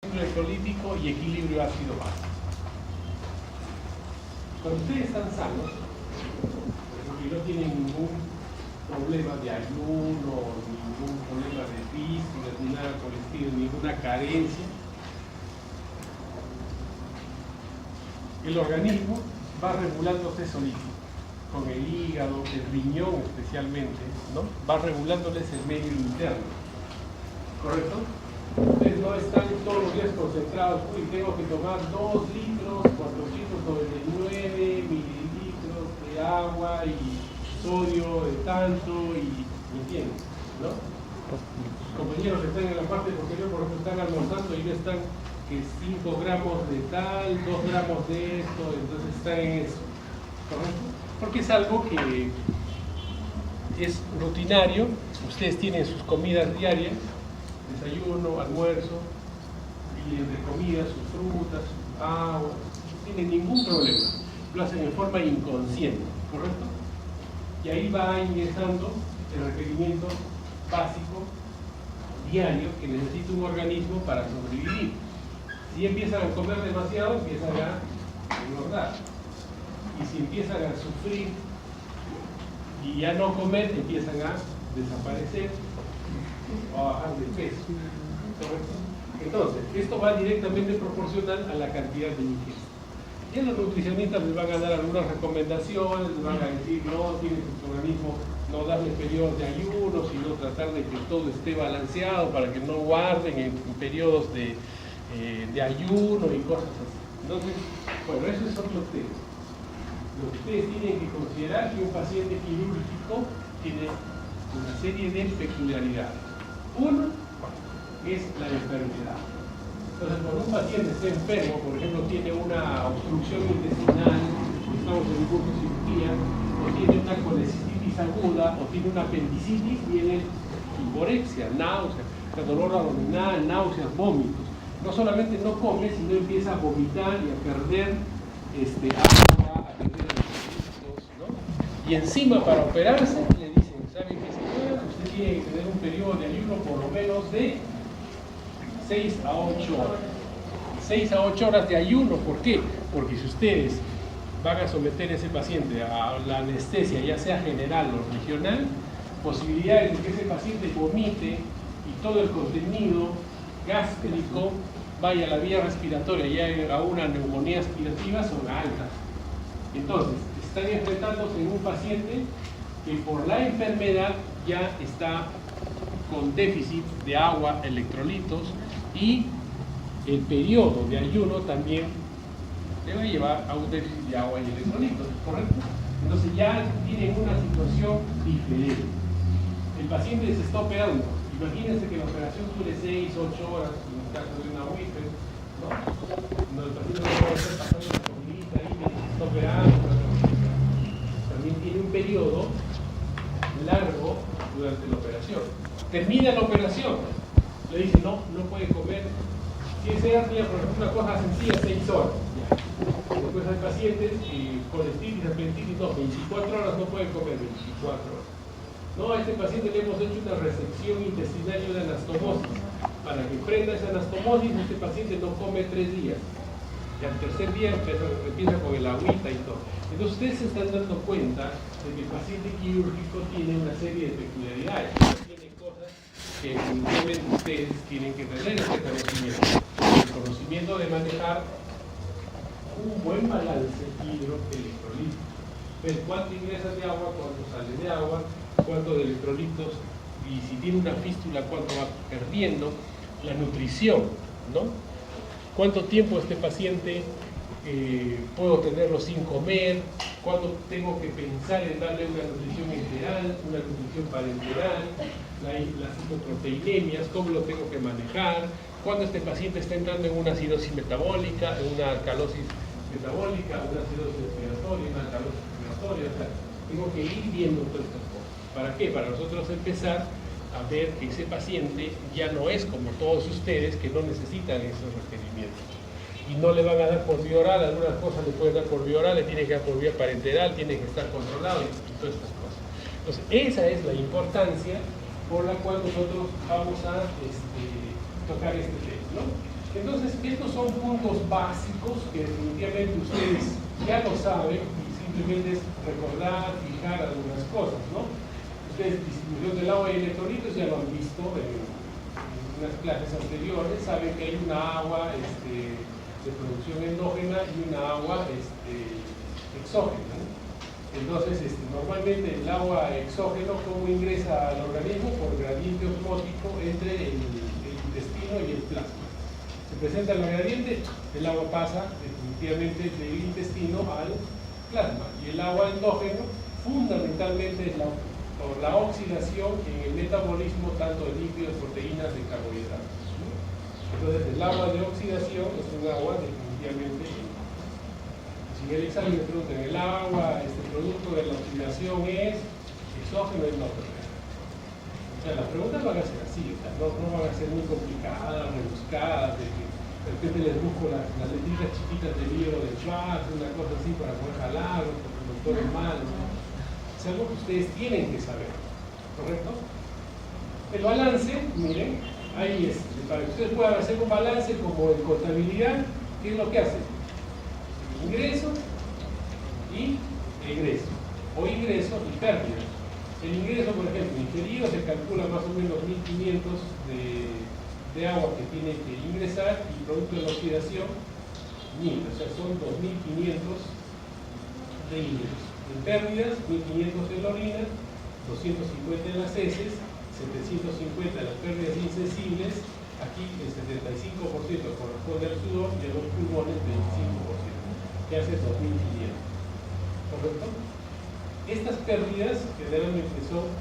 electrolítico y equilibrio ácido-base. Cuando ustedes están sanos y no tienen ningún problema de ayuno, ningún problema de fístula, ni nada por el estilo, ninguna carencia, el organismo va regulándose solito, con el hígado, el riñón especialmente, ¿no? Va regulándoles el medio interno, ¿correcto? Ustedes no están todos los días concentrados, uy, tengo que tomar 2 litros, 499 mililitros de agua y sodio de tanto, y ¿me entienden? ¿No? Sus compañeros que están en la parte posterior, por ejemplo, están almorzando y no están que 5 gramos de tal, 2 gramos de esto, entonces están en eso, ¿correcto? Porque es algo que es rutinario, ustedes tienen sus comidas diarias, desayuno, almuerzo, y entre comidas, sus frutas, sus aguas, no tienen ningún problema, lo hacen en forma inconsciente, ¿correcto? Y ahí va ingresando el requerimiento básico, diario, que necesita un organismo para sobrevivir. Si empiezan a comer demasiado, empiezan a engordar. Y si empiezan a sufrir y ya no comer, empiezan a desaparecer o a bajar de peso. ¿Correcto? Entonces, esto va directamente proporcional a la cantidad de ingesta. Y los nutricionistas les van a dar algunas recomendaciones, les van a decir, no, tienes tu organismo, no darle periodos de ayuno, sino tratar de que todo esté balanceado para que no guarden en periodos de ayuno y cosas así. Entonces, bueno, esos son los temas. Lo que ustedes tienen que considerar que un paciente quirúrgico tiene una serie de peculiaridades. Uno es la enfermedad. Entonces, cuando un paciente está enfermo, por ejemplo, tiene una obstrucción intestinal, estamos en un curso de cirugía, o tiene una colecistitis aguda, o tiene una apendicitis, viene hiporexia, náusea, dolor abdominal, náuseas, vómitos. No solamente no come, sino empieza a vomitar y a perder agua, a perder alimentos, ¿no? Y encima, para operarse, le dicen, ¿sabe qué, señora? Usted tiene que tener un periodo de ayuno por lo menos de 6 a 8 horas. 6 a 8 horas de ayuno, ¿por qué? Porque si ustedes van a someter a ese paciente a la anestesia, ya sea general o regional, posibilidades de que ese paciente vomite y todo el contenido gástrico vaya a la vía respiratoria y haga una neumonía aspirativa son altas. Entonces, están enfrentándose en un paciente que por la enfermedad ya está con déficit de agua, electrolitos, y el periodo de ayuno también debe llevar a un déficit de agua y electrolitos, ¿correcto? Entonces ya tienen una situación diferente. El paciente se está operando. Imagínense que la operación dure 6, 8 horas, en el caso de una WIFE, ¿no? Cuando el paciente no puede estar pasando una comidita ahí mientras se está operando. También tiene un periodo largo durante la operación. Termina la operación, le dice no puede comer. Si es por ejemplo, una cosa sencilla, 6 horas. Ya. Después hay pacientes que colestitis, apendicitis, no, 24 horas no pueden comer, 24 horas. No, a este paciente le hemos hecho una resección intestinal y una anastomosis. Para que prenda esa anastomosis, este paciente no come 3 días. Y al tercer día empieza con el agüita y todo. Entonces ustedes se están dando cuenta de que el paciente quirúrgico tiene una serie de peculiaridades. Tiene cosas que evidentemente ustedes tienen que tener este conocimiento. El conocimiento de manejar un buen balance hidroelectrolítico. Ver cuánto ingresa de agua, cuánto sale de agua, cuánto de electrolitos, y si tiene una fístula, cuánto va perdiendo, la nutrición, ¿no? Cuánto tiempo este paciente puedo tenerlo sin comer, cuándo tengo que pensar en darle una nutrición enteral, una nutrición parenteral, las hipoproteinemias, cómo lo tengo que manejar, cuando este paciente está entrando en una acidosis metabólica, en una alcalosis metabólica, una acidosis respiratoria, una alcalosis respiratoria, o sea, tengo que ir viendo todas estas cosas. ¿Para qué? Para nosotros empezar a ver que ese paciente ya no es como todos ustedes que no necesitan esos requerimientos. Y no le van a dar por vía oral, algunas cosas le pueden dar por vía oral, le tienen que dar por vía parenteral, tienen que estar controlado y todas estas cosas. Entonces, esa es la importancia por la cual nosotros vamos a tocar este tema, ¿no? Entonces, estos son puntos básicos que definitivamente ustedes ya lo saben y simplemente es recordar, fijar algunas cosas, ¿no? Ustedes, distribución del agua y electrolitos, ya lo han visto en unas clases anteriores, saben que hay una agua de producción endógena y una agua exógena, ¿no? Entonces, normalmente el agua exógeno, ¿cómo ingresa al organismo? Por gradiente osmótico entre el intestino y el plasma. Se presenta el gradiente, el agua pasa definitivamente del intestino al plasma. Y el agua endógeno, fundamentalmente, es por la oxidación en el metabolismo tanto de lípidos, proteínas, de carbohidratos, ¿no? Entonces, el agua de oxidación es un agua definitivamente. Si en el examen me preguntan, ¿el agua, producto de la oxidación es exógeno o endógeno? O sea, las preguntas van a ser así, o sea, no van a ser muy complicadas, rebuscadas, de que de repente les busco las letritas chiquitas del libro de Schwartz, una cosa así para poder jalarlo, porque el doctor es malo, ¿no? Es algo que ustedes tienen que saber, ¿correcto? El balance, miren, ahí es, para que ustedes puedan hacer un balance como en contabilidad, ¿qué es lo que hacen? Ingreso y egreso, o ingreso y pérdida. El ingreso, por ejemplo, inferido se calcula más o menos 1500 de agua que tiene que ingresar y producto de la oxidación 1000, o sea, son 2500 de ingreso. En pérdidas, 1500 en la orina, 250 en las heces, 750 en las pérdidas insensibles, aquí el 75% corresponde al sudor y a los pulmones 25%, que hace 2500. ¿Correcto? Estas pérdidas generalmente son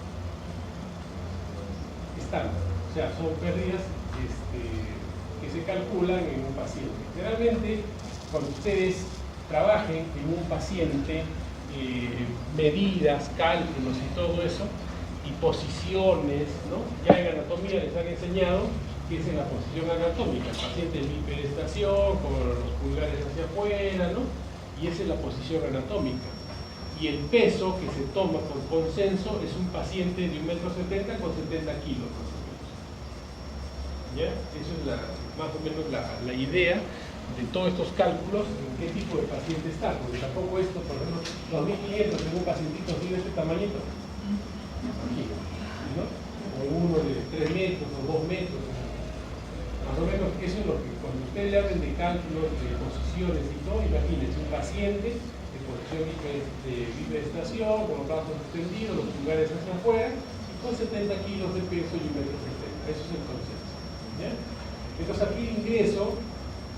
estándar, o sea, son pérdidas que se calculan en un paciente. Generalmente, cuando ustedes trabajen en un paciente, medidas, cálculos y todo eso, y posiciones, ¿no? Ya en anatomía les han enseñado que es en la posición anatómica, el paciente en bipedestación, con los pulgares hacia afuera, ¿no? Y esa es la posición anatómica. Y el peso que se toma por consenso es un paciente de 1,70 m con 70 kilos, más o menos. ¿Ya? Eso es más o menos la idea de todos estos cálculos, en qué tipo de paciente está, porque tampoco esto, por ejemplo, 2500 en un pacientito así de este tamañito, ¿no? O uno de 3 metros o 2 metros, más o menos. Eso es lo que, cuando ustedes le hablen de cálculos, de posiciones y todo, imagínense un paciente de posición de bipedestación, con los brazos extendidos, los pulgares hacia afuera, y con 70 kilos de peso y 1,70 m. Eso es el consenso, ¿ya? Entonces aquí el ingreso,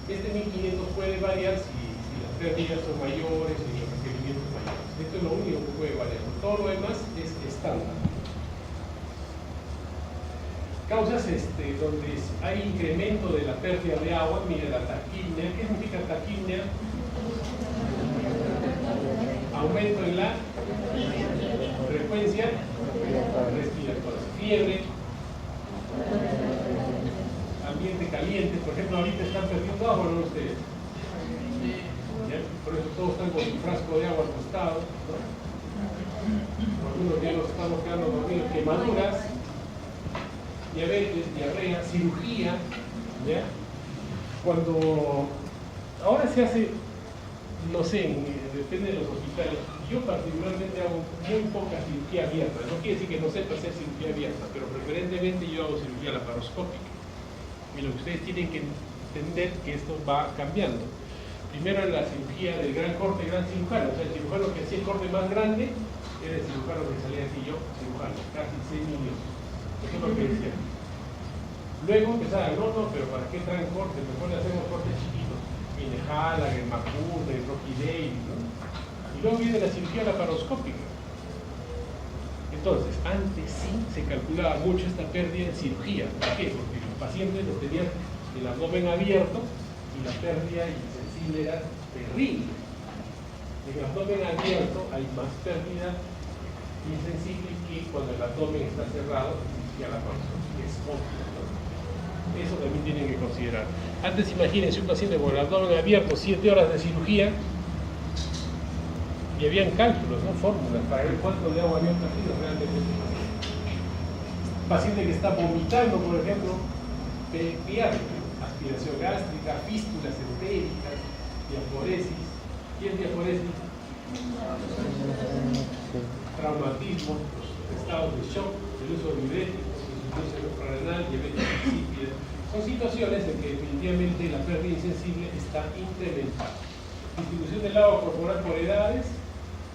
1500 puede variar si las pérdidas son mayores y los requerimientos mayores. Esto es lo único que puede variar. Todo lo demás es estándar. Causas donde hay incremento de la pérdida de agua, mire la taquipnea. ¿Qué significa taquipnea? Aumento en la frecuencia respiratoria. Fiebre, ambiente caliente, por ejemplo, ahorita están perdiendo agua, ¿no ustedes? ¿Ya? Por eso todos están con su frasco de agua al costado, ¿no? Algunos ya nos estamos quedando dormidos, quemaduras, diabetes, diarrea, cirugía, ¿ya? Cuando ahora se hace, no sé, depende de los hospitales, yo particularmente hago muy poca cirugía abierta, no quiere decir que no sepa hacer cirugía abierta, pero preferentemente yo hago cirugía laparoscópica. Y lo que ustedes tienen que entender que esto va cambiando. Primero en la cirugía del gran corte, gran cirujano, o sea, el cirujano que hacía el corte más grande era el cirujano que salía así, yo, cirujano, casi 6 millones. Eso es lo que decía. Luego empezaron, no, pero ¿para qué traen cortes? Mejor le hacemos cortes chiquitos. Viene Hallager, Macune, Rocky Davis, ¿no? Y luego viene la cirugía laparoscópica. Entonces, antes sí se calculaba mucho esta pérdida en cirugía. ¿Por qué? Porque los pacientes los tenían el abdomen abierto y la pérdida insensible era terrible. En el abdomen abierto hay más pérdida insensible que cuando el abdomen está cerrado, y a la laparoscópica es obvio. Eso también tienen que considerar. Antes imagínense un paciente con el abdomen abierto, 7 horas de cirugía, y habían cálculos, ¿no? Fórmulas para ver cuánto de agua había perdido realmente ese paciente. Paciente que está vomitando, por ejemplo, pierde, hasta aspiración gástrica, fístulas entéricas, diaforesis. ¿Qué es diaforesis? Traumatismo, estados de shock, el uso de diuréticos, insuficiencia suprarrenal, diabetes insípida. Son situaciones en que definitivamente la pérdida insensible está incrementada. Distribución del agua corporal por edades.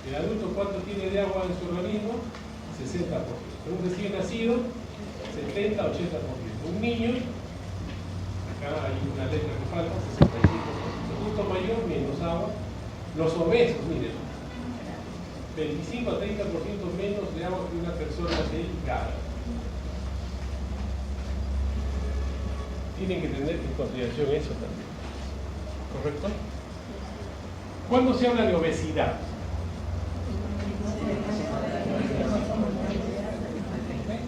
El adulto, ¿cuánto tiene de agua en su organismo? 60%. Un recién nacido, 70-80%. Un niño, acá hay una letra que falta, 65%. Adulto mayor, menos agua. Los obesos, miren, 25 a 30% menos de agua que una persona delgada. Tienen que tener en consideración eso también. ¿Correcto? ¿Cuándo se habla de obesidad?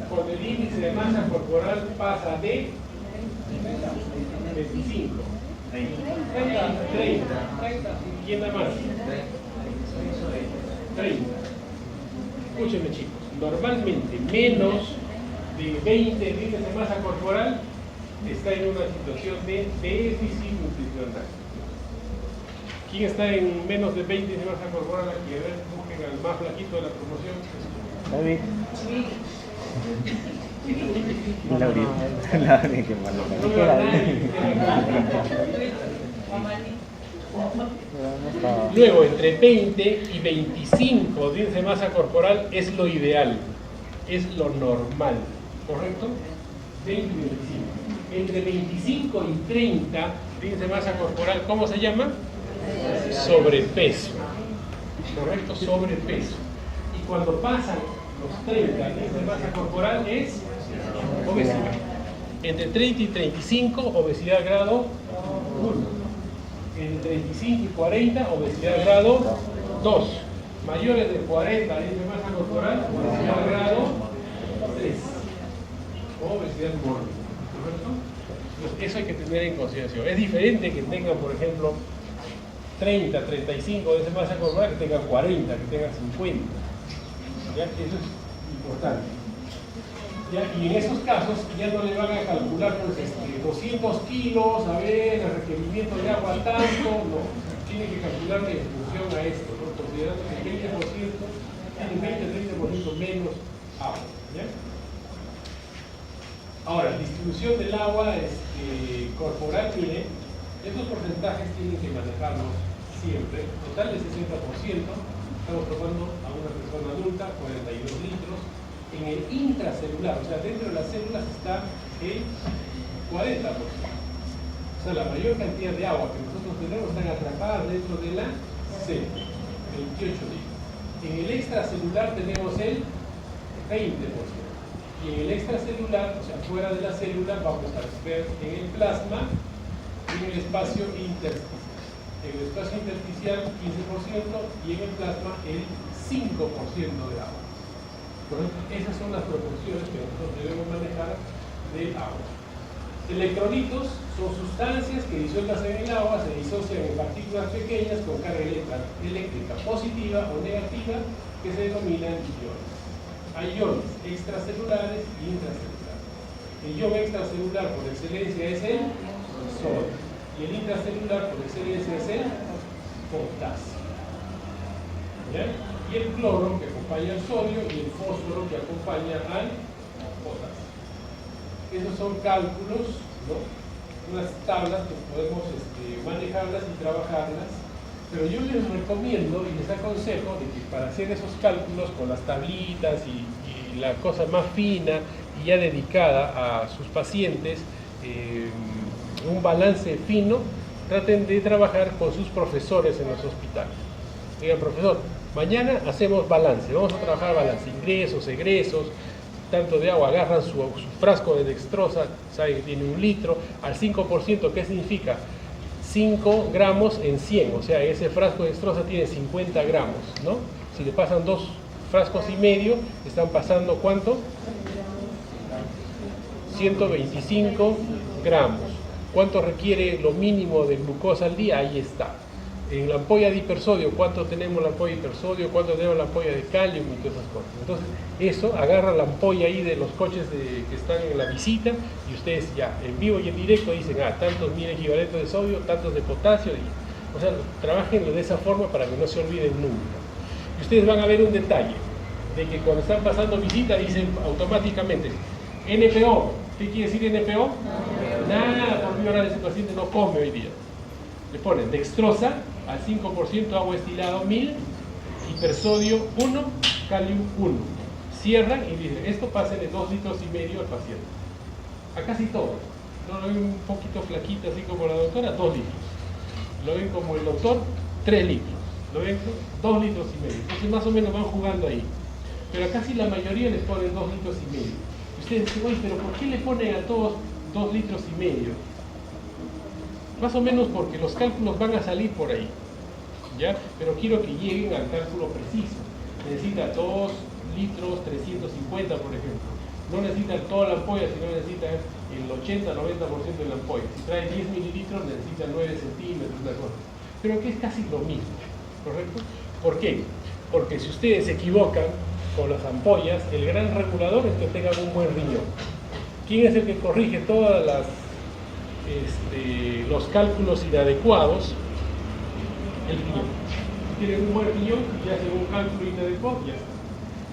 Cuando el índice de masa corporal pasa de 25, 30, ¿quién da más? 30. Escúchenme, chicos, normalmente menos de 20 índices de masa corporal está en una situación de déficit nutricional. ¿Quién está en menos de 20 de masa corporal aquí? A ver, busquen al más flaquito de la promoción. David. Luego, entre 20 y 25 de índice de masa corporal es lo ideal, es lo normal, ¿correcto? 20 y 25. Entre 25 y 30 de índice de masa corporal, ¿cómo se llama? Sobrepeso, ¿correcto? Sobrepeso. Y cuando pasan los 30 de índice de masa corporal es obesidad. Entre 30 y 35, obesidad grado 1. Entre 35 y 40, obesidad grado 2. Mayores de 40 de masa corporal, obesidad grado 3. Obesidad mórbida, ¿correcto? Entonces, eso hay que tener en consideración. Es diferente que tengan, por ejemplo, 30, 35 de masa corporal, que tengan 40, que tengan 50. ¿Ya? Eso es importante. ¿Ya? Y en esos casos ya no le van a calcular pues, 200 kilos, a ver, el requerimiento de agua tanto, no. Tiene que calcularle en función a esto, ¿no? Considerando que el 20% tiene 20-30% menos agua. ¿Ya? Ahora, distribución del agua corporal, miren, estos porcentajes tienen que manejarlos siempre. Total de 60%, estamos tomando a una persona adulta, 42 litros. En el intracelular, o sea, dentro de las células está el 40%. O sea, la mayor cantidad de agua que nosotros tenemos están atrapadas dentro de la célula, 28 litros. En el extracelular tenemos el 20%. Y en el extracelular, o sea, fuera de la célula, vamos a ver en el plasma y en el espacio intersticial. En el espacio intersticial, 15%, y en el plasma, el 5% de agua. Esas son las proporciones que nosotros debemos manejar del agua. Electrolitos son sustancias que disueltas en el agua se disocian en partículas pequeñas con carga eléctrica positiva o negativa que se denominan iones. Hay iones extracelulares y intracelulares. El ion extracelular por excelencia es el sodio y el intracelular por excelencia es el potasio. ¿Ya? Y el cloro que acompaña al sodio y el fósforo que acompaña al potasio. Esos son cálculos, ¿no? Unas tablas que podemos manejarlas y trabajarlas, pero yo les recomiendo y les aconsejo de que para hacer esos cálculos con las tablitas y la cosa más fina y ya dedicada a sus pacientes, un balance fino, traten de trabajar con sus profesores en los hospitales. Digan, profesor, mañana hacemos balance, vamos a trabajar balance, ingresos, egresos, tanto de agua, agarran su frasco de dextrosa, saben que tiene 1 litro, al 5%, ¿qué significa? 5 gramos en 100, o sea, ese frasco de dextrosa tiene 50 gramos, ¿no? Si le pasan 2 frascos y medio, están pasando ¿cuánto? 125 gramos. ¿Cuánto requiere lo mínimo de glucosa al día? Ahí está. en la ampolla de hipersodio, cuánto tenemos la ampolla de hipersodio, cuánto tenemos la ampolla de calium y todas esas cosas. Entonces, eso agarra la ampolla ahí de los coches que están en la visita y ustedes ya en vivo y en directo dicen, tantos mil equivalentes de sodio, tantos de potasio. O sea, trabajenlo de esa forma para que no se olviden nunca. Y ustedes van a ver un detalle, de que cuando están pasando visita dicen automáticamente, NPO. ¿Qué quiere decir NPO? Nada, por mí ahora ese paciente no come hoy día. Le ponen dextrosa al 5%, agua estilada 1000, hipersodio 1, calium 1. Cierran y dicen, esto pásenle 2,5 litros al paciente. A casi todos. No lo ven un poquito flaquita así como la doctora, 2 litros. Lo ven como el doctor, 3 litros. Lo ven 2,5 litros. Entonces más o menos van jugando ahí. Pero a casi la mayoría les ponen 2,5 litros. Y ustedes dicen, oye, pero ¿por qué le ponen a todos 2,5 litros? Más o menos porque los cálculos van a salir por ahí, ¿ya? Pero quiero que lleguen al cálculo preciso. Necesita 2 litros 350, por ejemplo. No necesitan toda la ampolla, sino necesitan el 80-90% de la ampolla. Si trae 10 mililitros, necesita 9 centímetros, una cosa. Pero que es casi lo mismo, ¿correcto? ¿Por qué? Porque si ustedes se equivocan con las ampollas, el gran regulador es que tengan un buen riñón. ¿Quién es el que corrige todas los cálculos inadecuados? El riñón. Si tienen un buen riñón y hacen un cálculo inadecuado, ya está.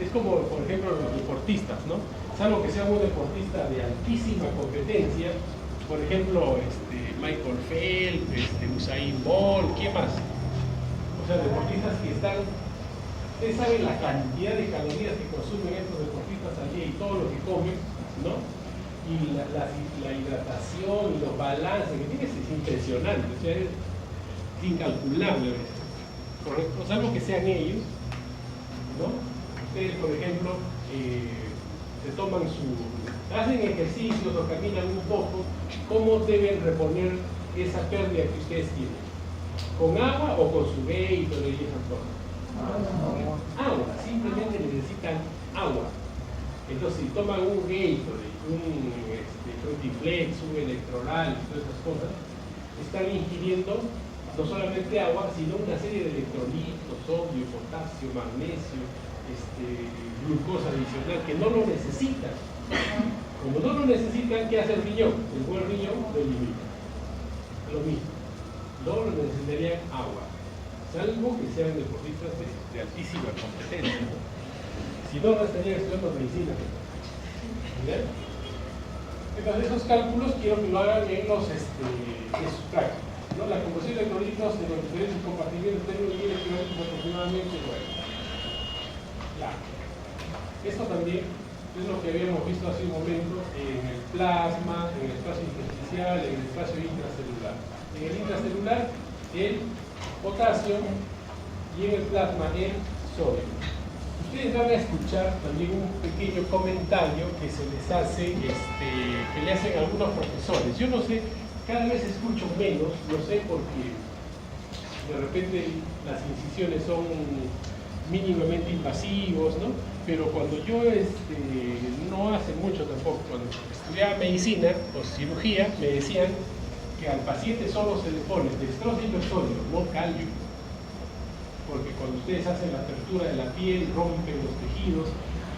Es como, por ejemplo, los deportistas, ¿no? Salvo que sea un deportista de altísima competencia, por ejemplo, Michael Phelps, Usain Bolt, ¿qué más? O sea, deportistas que están... Ustedes saben la cantidad de calorías que consumen estos deportistas al día y todo lo que comen, ¿no? Y la hidratación y los balances que tienen es impresionante, o sea, es incalculable, ¿correcto? Salvo que sean ellos, ¿no? Ustedes, por ejemplo, hacen ejercicios o caminan un poco, ¿cómo deben reponer esa pérdida que ustedes tienen? ¿Con agua o con su Gatorade y esas cosas? Agua, simplemente necesitan agua. Entonces, si toman un Gatorade, un Frutiflex, un Electroral, todas esas cosas, están ingiriendo no solamente agua, sino una serie de electrolitos, sodio, potasio, magnesio, glucosa adicional, que no lo necesitan. Como no lo necesitan, ¿qué hace el riñón? El buen riñón lo elimina. Lo mismo. No necesitarían agua, salvo que sean deportistas de altísima competencia. Si no, estarían estudiando medicina. ¿Bien? Entonces, esos cálculos quiero que lo hagan en sus prácticas, ¿no? La composición de electrolitos de los diferentes compartimentos de un equivalentes aproximadamente, bueno. Ya. Esto también es lo que habíamos visto hace un momento en el plasma, en el espacio intersticial, en el espacio intracelular. En el intracelular, el potasio y en el plasma, el sodio. Ustedes van a escuchar también un pequeño comentario que se les hace, que le hacen algunos profesores. Yo no sé, cada vez escucho menos, no sé porque de repente las incisiones son mínimamente invasivos, ¿no? Pero cuando yo, no hace mucho tampoco, cuando estudiaba medicina o cirugía, me decían que al paciente solo se le pone dextrosa y hipersodio, no calium. Porque cuando ustedes hacen la apertura de la piel, rompen los tejidos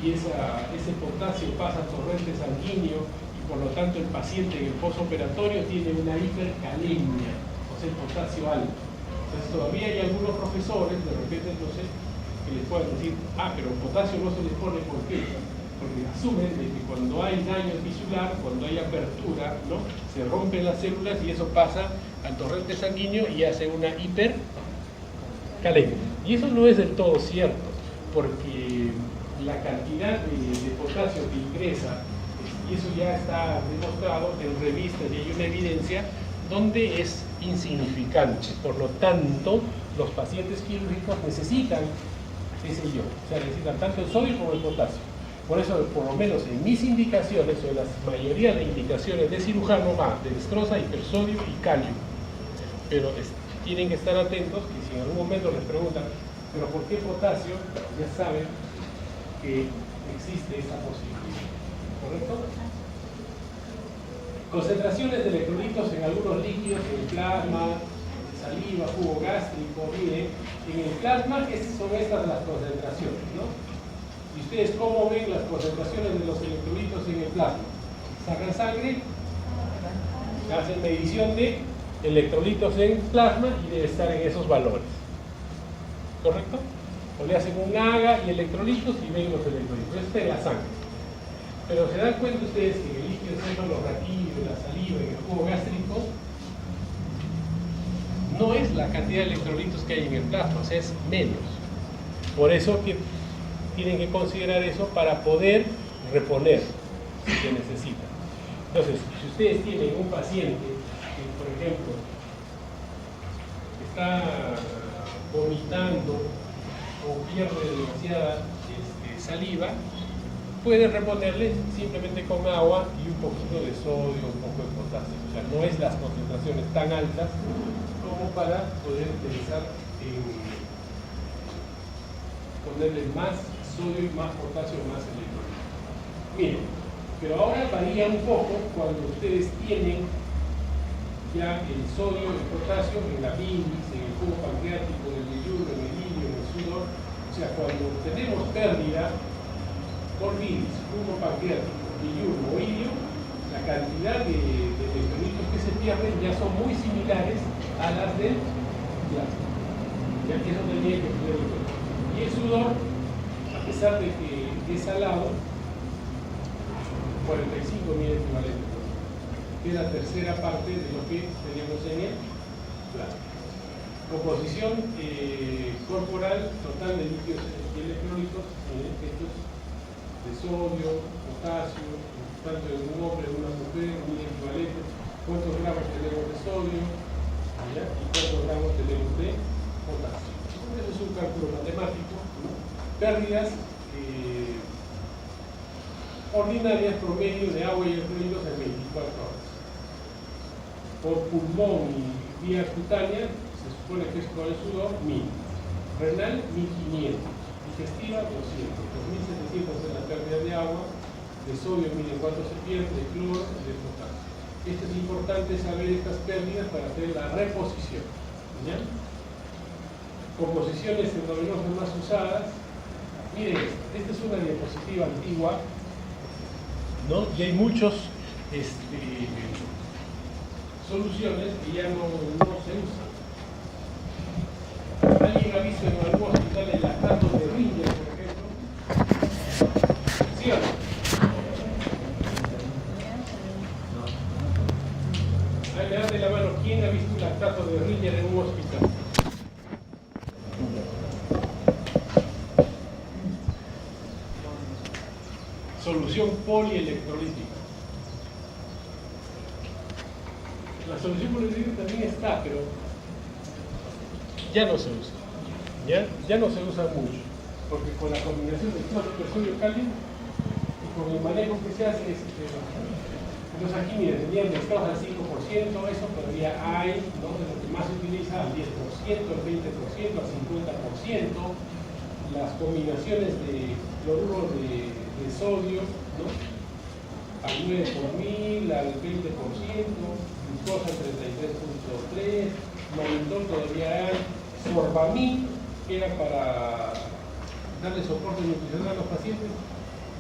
y ese potasio pasa al torrente sanguíneo y por lo tanto el paciente en el postoperatorio tiene una hipercalemia, o sea, el potasio alto. Entonces todavía hay algunos profesores, de repente no sé, que les puedan decir, pero potasio no se les pone, ¿por qué? Porque asumen de que cuando hay daño tisular, cuando hay apertura, ¿no? Se rompen las células y eso pasa al torrente sanguíneo y hace una hipercalemia. Y eso no es del todo cierto, porque la cantidad de potasio que ingresa, y eso ya está demostrado en revistas y hay una evidencia donde es insignificante. Por lo tanto, los pacientes quirúrgicos necesitan ese ion, o sea, necesitan tanto el sodio como el potasio. Por eso, por lo menos en mis indicaciones, o en la mayoría de indicaciones de cirujano, va dextrosa, hipersodio y calium. Pero tienen que estar atentos que si en algún momento les preguntan, ¿pero por qué potasio? Ya saben que existe esa posibilidad. ¿Correcto? Concentraciones de electrolitos en algunos líquidos, en el plasma, saliva, jugo gástrico. Miren, en el plasma son estas las concentraciones, ¿no? ¿Y ustedes cómo ven las concentraciones de los electrolitos en el plasma? Sacan sangre, hacen medición de electrolitos en plasma y debe estar en esos valores, ¿correcto? O le hacen un AGA y electrolitos y ven los electrolitos. Esto es la sangre. Pero se dan cuenta ustedes que en el líquido cefalorraquídeo, la saliva, en el jugo gástrico, no es la cantidad de electrolitos que hay en el plasma, o sea, es menos. Por eso que tienen que considerar eso para poder reponer si se necesita. Entonces, si ustedes tienen un paciente que, por ejemplo, está vomitando o pierde demasiada saliva, puede reponerle simplemente con agua y un poquito de sodio, un poco de potasio. O sea, no es las concentraciones tan altas como para poder pensar en ponerle más sodio y más potasio, más electrolitos. Miren, pero ahora varía un poco cuando ustedes tienen ya el sodio, el potasio en la bilis, en el jugo pancreático, en el yeyuno, en el ilio, en el sudor. O sea, cuando tenemos pérdida por bilis, jugo pancreático, yeyuno o ilio, la cantidad de electrolitos que se pierden ya son muy similares a las del plasma. Ya que eso tendría que tener en cuenta. Y el sudor, a pesar de que es salado, 45 mil equivalentes, que es la tercera parte de lo que teníamos en el plasma. Composición corporal total de líquidos y electrolitos, estos de sodio, potasio, tanto en un hombre, en una mujer, un equivalente, cuántos gramos tenemos de sodio, ¿ya? Y cuántos gramos tenemos de potasio. Eso es un cálculo matemático, ¿no? Pérdidas ordinarias promedio de agua y electrolitos en 24 horas. Por pulmón y vía cutánea, se supone que es con el sudor, 1000. Renal, 1500. Digestiva, 200. 2700 es la pérdida de agua. De sodio, miren cuánto se pierde, de cloro, de potasio. Esto es importante saber estas pérdidas para hacer la reposición. ¿Ya? Composiciones endovenosas más usadas. Miren, esta es una diapositiva antigua, ¿no? Y hay muchos soluciones que ya no se usan. ¿Alguien ha visto en algún hospital el lactato de Ringer, por ejemplo? ¿Sí o no? Ahí levante la mano, ¿quién ha visto un lactato de Ringer en un hospital? Solución polielectrolítica. La solución polielectrolítica también está, pero ya no se usa. Ya no se usa mucho, porque con la combinación de cloro, sodio, calio y con el manejo que se hace entonces aquí miren, tenían mezclados al 5%, eso todavía hay, ¿no? De lo que más se utiliza al 10%, al 20%, al 50%, las combinaciones de cloruro de sodio, ¿no? Al 9 por 1000, al 20%, glucosa al 33.3, monitor todavía hay, sorbamil, que era para darle soporte nutricional a los pacientes,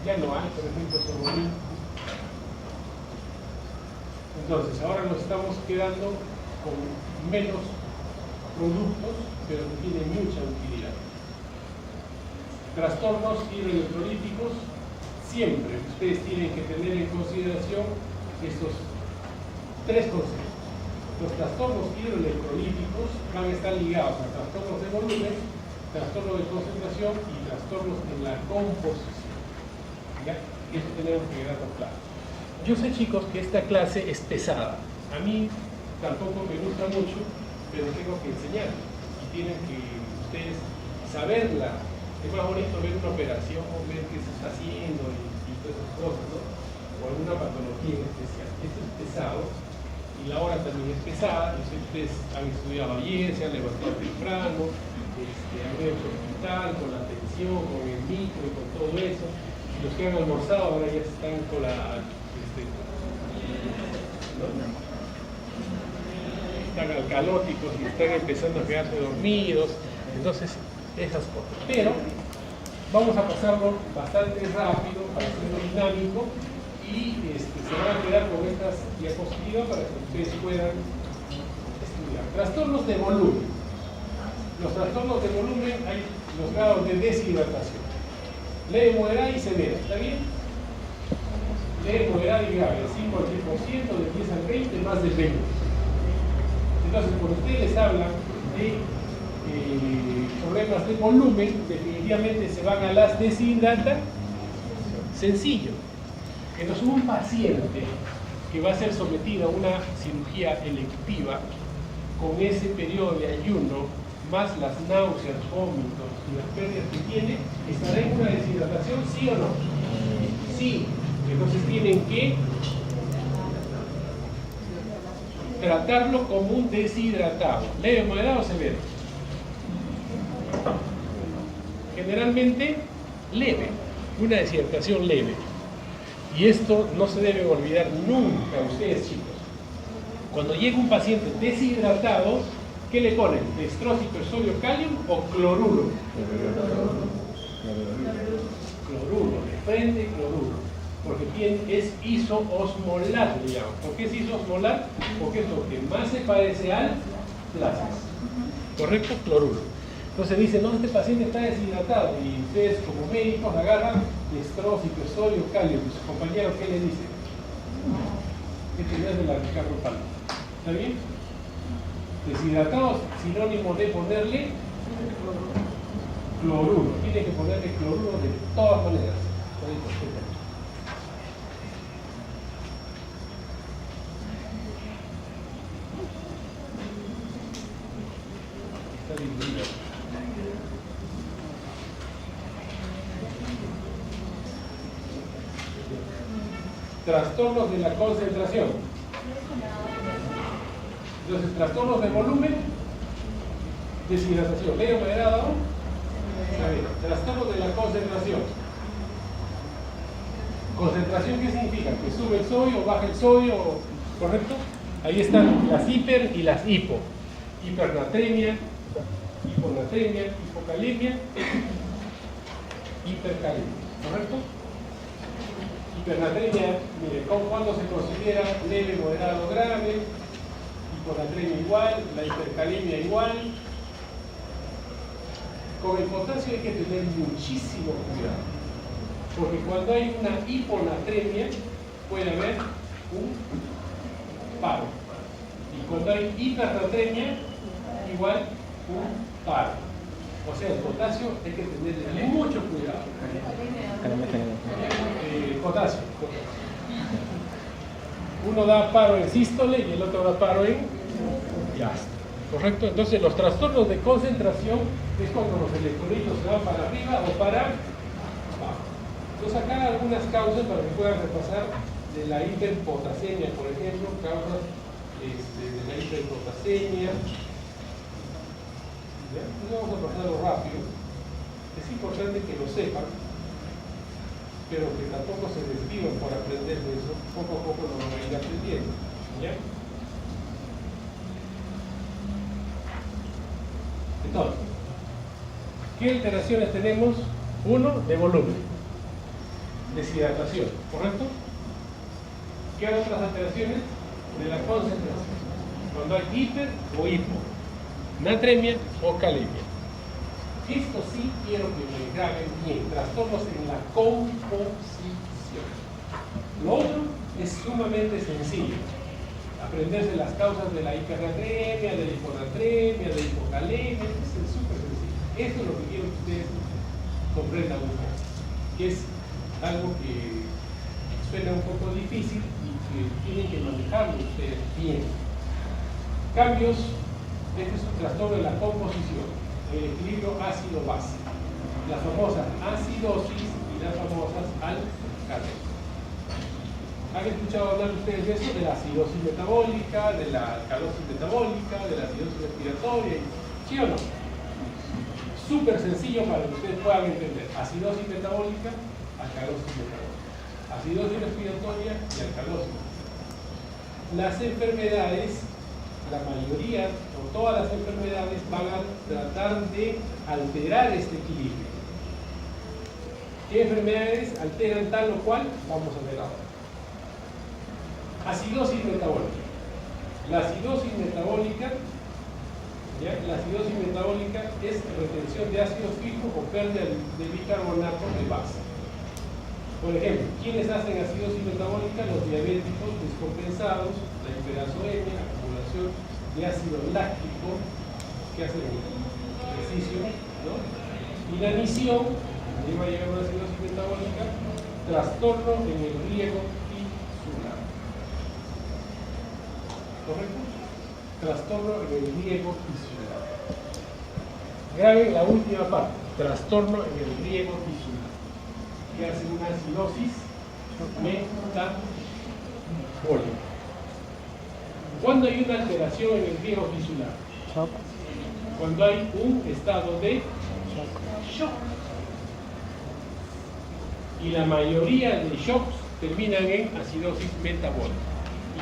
ya no hay, por ejemplo, sorbamil. Entonces, ahora nos estamos quedando con menos productos, pero que tienen mucha utilidad. Trastornos hidroelectrolíticos, siempre ustedes tienen que tener en consideración estos tres conceptos. Los trastornos hidroelectrolíticos van a estar ligados a trastornos de volumen, trastornos de concentración y trastornos en la composición. ¿Ya? Eso tenemos que quedarnos claro. Yo sé, chicos, que esta clase es pesada. A mí tampoco me gusta mucho, pero tengo que enseñar. Y tienen que ustedes saberla. Es más bonito ver una operación, ver qué se está haciendo y todas esas cosas, ¿no? O alguna patología en especial. Esto es pesado y la hora también es pesada. Yo sé que ustedes han estudiado ayer, se han levantado temprano, han ido al hospital con la atención, con el micro y con todo eso. Los que han almorzado ahora ya están con la... ¿no? están alcalóticos y están empezando a quedarse dormidos. Entonces, esas cosas. Pero vamos a pasarlo bastante rápido para hacerlo dinámico y se van a quedar con estas diapositivas para que ustedes puedan estudiar. Trastornos de volumen. Los trastornos de volumen hay los grados de deshidratación. Leve, moderada y severa. ¿Está bien? Leve, moderada y grave. De 5 al 10%, de 10 al 20, más del 20%. Entonces, cuando ustedes les hablan de problemas de volumen, definitivamente se van a las deshidrataciones. Sencillo. Entonces, un paciente que va a ser sometido a una cirugía electiva con ese periodo de ayuno, más las náuseas, vómitos y las pérdidas que tiene, ¿estará en una deshidratación, sí o no? Sí. Entonces tienen que tratarlo como un deshidratado. ¿Leve, moderado o severo? Generalmente leve, una deshidratación leve. Y esto no se debe olvidar nunca a ustedes, chicos. Cuando llega un paciente deshidratado, ¿qué le ponen? ¿Destrócico de sodio, calium o cloruro? Cloruro, de frente cloruro. Porque es isoosmolar, le llaman. ¿Por qué es isoosmolar? Porque es lo que más se parece al plasma. ¿Correcto? Cloruro. Entonces dicen, no, este paciente está deshidratado. Y ustedes como médicos agarran destrócico de sodio, calium. ¿Y su compañero qué le dice? Este no es de la Ricardo Palma. ¿Está bien? Deshidratados, sinónimo de ponerle cloruro. Tiene que ponerle cloruro de todas maneras. Está dividido. Trastornos de la concentración. Entonces, trastornos de volumen, deshidratación. ¿Leve, moderado? Trastornos de la concentración. ¿Concentración qué significa? Que sube el sodio o baja el sodio, ¿correcto? Ahí están las hiper y las hipo. Hipernatremia, hiponatremia, hipocalemia, hipercalemia, ¿correcto? Hipernatremia, mire, ¿cuándo se considera leve, moderado, grave? Hiponatremia igual, la hipercalemia igual. Con el potasio hay que tener muchísimo cuidado, porque cuando hay una hiponatremia puede haber un paro, y cuando hay hipernatremia igual un paro. O sea, el potasio hay que tener mucho cuidado. Potasio. Uno da paro en sístole y el otro da paro en diástole. ¿Correcto? Entonces, los trastornos de concentración es cuando los electrolitos se van para arriba o para abajo. Entonces, acá algunas causas para que puedan repasar de la hiperpotasemia, por ejemplo, causas de la hiperpotasemia. Entonces, vamos a pasarlo rápido. Es importante que lo sepan, pero que tampoco se desvivan por aprender de eso. Poco a poco lo van a ir aprendiendo. ¿Ya? Entonces, ¿qué alteraciones tenemos? Uno, de volumen, deshidratación, ¿correcto? ¿Qué otras alteraciones? De la concentración, cuando hay hiper o hipo, natremia o calemia. Esto sí quiero que me graben bien, trastornos en la composición. Lo otro es sumamente sencillo. Aprenderse las causas de la hipernatremia, de la hiponatremia, de la hipocalemia, es súper sencillo. Esto es lo que quiero que ustedes comprendan un poco, que es algo que suena un poco difícil y que tienen que manejarlo ustedes bien. Cambios, este es un trastorno de la composición, el equilibrio ácido-base, las famosas acidosis y las famosas alcalosis. ¿Han escuchado hablar ustedes de eso? De la acidosis metabólica, de la alcalosis metabólica, de la acidosis respiratoria, ¿sí o no? Súper sencillo para que ustedes puedan entender. Acidosis metabólica, alcalosis metabólica. Acidosis respiratoria y alcalosis. Las enfermedades la mayoría o todas las enfermedades van a tratar de alterar este equilibrio. ¿Qué enfermedades alteran tal o cual? Vamos a ver ahora. Acidosis metabólica. La acidosis metabólica, ¿ya? La acidosis metabólica es retención de ácido fijo o pérdida de bicarbonato de base. Por ejemplo, ¿quiénes hacen acidosis metabólica? Los diabéticos descompensados, la hiperazolemia, acumulación de ácido láctico, que hacen ejercicio, ¿no? Inanición, lleva a llegar a una acidosis metabólica, trastorno en el riego tisular. ¿Correcto? Trastorno en el riego tisular. Graben la última parte, trastorno en el riego tisular, que hace una acidosis metabólica. ¿Cuándo hay una alteración en el riego tisular? Cuando hay un estado de shock. Y la mayoría de shocks terminan en acidosis metabólica.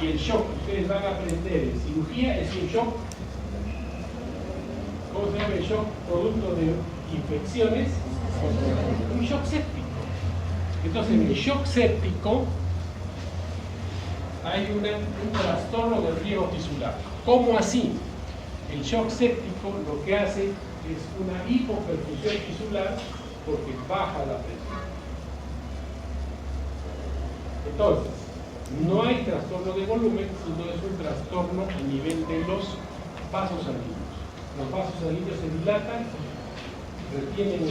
Y el shock que ustedes van a aprender en cirugía es un shock. ¿Cómo se llama el shock? Producto de infecciones. Un shock séptico. Entonces, en el shock séptico hay un trastorno del riego tisular. ¿Cómo así? El shock séptico lo que hace es una hipoperfusión tisular porque baja la presión. Entonces, no hay trastorno de volumen, sino es un trastorno a nivel de los vasos sanguíneos. Los vasos sanguíneos se dilatan, retienen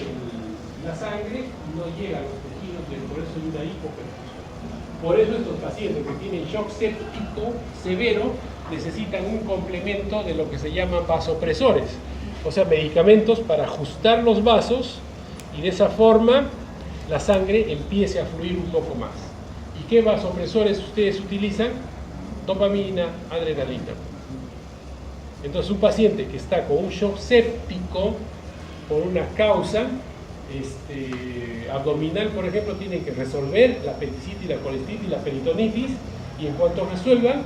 la sangre y no llegan a los tejidos, por eso hay una hipoperfusión. Por eso estos pacientes que tienen shock séptico severo necesitan un complemento de lo que se llaman vasopresores, o sea, medicamentos para ajustar los vasos y de esa forma la sangre empiece a fluir un poco más. ¿Y qué vasopresores ustedes utilizan? Dopamina, adrenalina. Entonces un paciente que está con un shock séptico por una causa abdominal, por ejemplo, tienen que resolver la apendicitis, la colestitis, la peritonitis, y en cuanto resuelvan,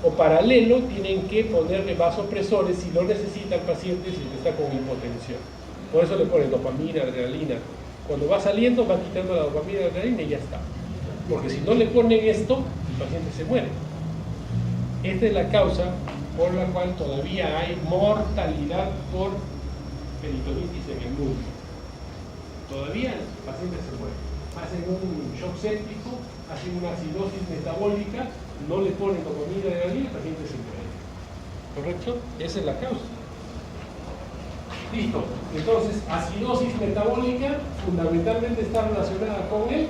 o paralelo, tienen que ponerle vasopresores si lo necesita el paciente, si está con hipotensión. Por eso le ponen dopamina, adrenalina. Cuando va saliendo, va quitando la dopamina y la adrenalina y ya está. Porque si no le ponen esto, el paciente se muere. Esta es la causa por la cual todavía hay mortalidad por peritonitis en el mundo. Todavía el paciente se muere. Hacen un shock séptico, hacen una acidosis metabólica, no le ponen dopamina de adrenalina, el paciente se muere. ¿Correcto? Esa es la causa. Listo. Entonces, acidosis metabólica fundamentalmente está relacionada con el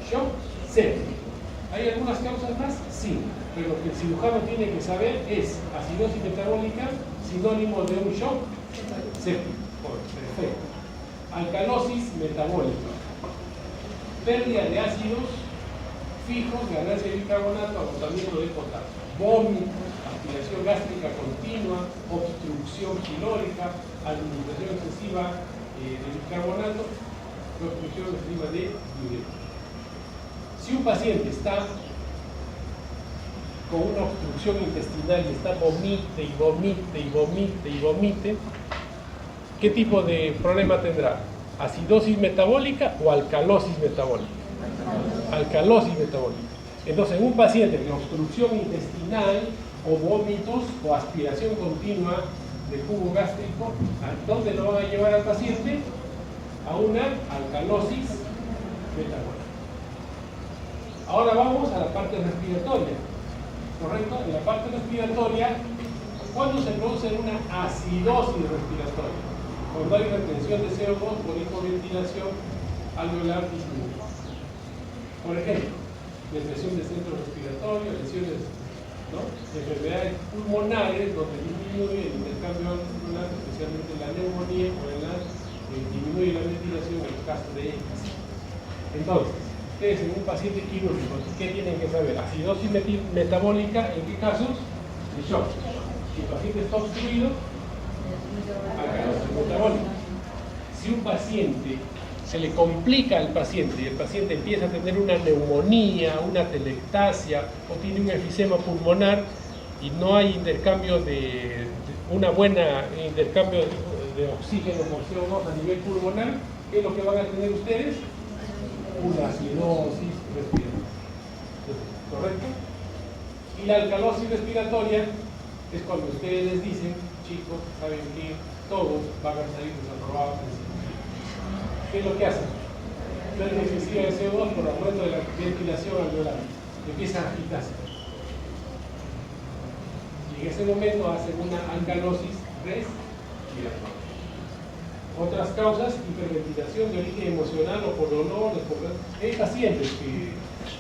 shock séptico. ¿Hay algunas causas más? Sí. Pero lo que el cirujano tiene que saber es acidosis metabólica, sinónimo de un shock séptico. Perfecto. Alcalosis metabólica. Pérdida de ácidos fijos, ganancia de bicarbonato, agotamiento de potasio. Vómito, aspiración gástrica continua, obstrucción pilórica, administración excesiva de bicarbonato, obstrucción excesiva de diuréticos. Si un paciente está con una obstrucción intestinal y está vomite y vomite y vomite y vomite, ¿qué tipo de problema tendrá? ¿Acidosis metabólica o alcalosis metabólica? Alcalosis metabólica. Entonces, en un paciente con obstrucción intestinal o vómitos o aspiración continua de jugo gástrico, ¿a dónde lo van a llevar al paciente? A una alcalosis metabólica. Ahora vamos a la parte respiratoria. ¿Correcto? En la parte respiratoria, ¿cuándo se produce una acidosis respiratoria? Cuando hay retención de CO2 por hipoventilación alveolar disminuida. Por ejemplo, depresión del centro respiratorio, lesiones, ¿no?, enfermedades pulmonares donde disminuye el intercambio alveolar, especialmente la neumonía o disminuye la ventilación en el caso de ellas. Entonces, ustedes en un paciente quirúrgico, ¿qué tienen que saber? Acidosis metabólica, ¿en qué casos? De shock. Si el paciente está obstruido, alcalosis metabólica. Si un paciente se le complica al paciente y el paciente empieza a tener una neumonía, una telectasia o tiene un enfisema pulmonar, y no hay intercambio una buena intercambio de oxígeno por CO2 a nivel pulmonar, ¿qué es lo que van a tener ustedes? Una acidosis respiratoria. ¿Correcto? Y la alcalosis respiratoria es cuando ustedes les dicen, chicos, saben que todos van a salir desaprobados. ¿Qué es lo que hacen? Pérdida excesiva de CO2 por aumento de la ventilación alveolar. Empiezan a agitarse. Y en ese momento hacen una alcalosis respiratoria. Otras causas, hiperventilación de origen emocional o por dolor. Hay pacientes que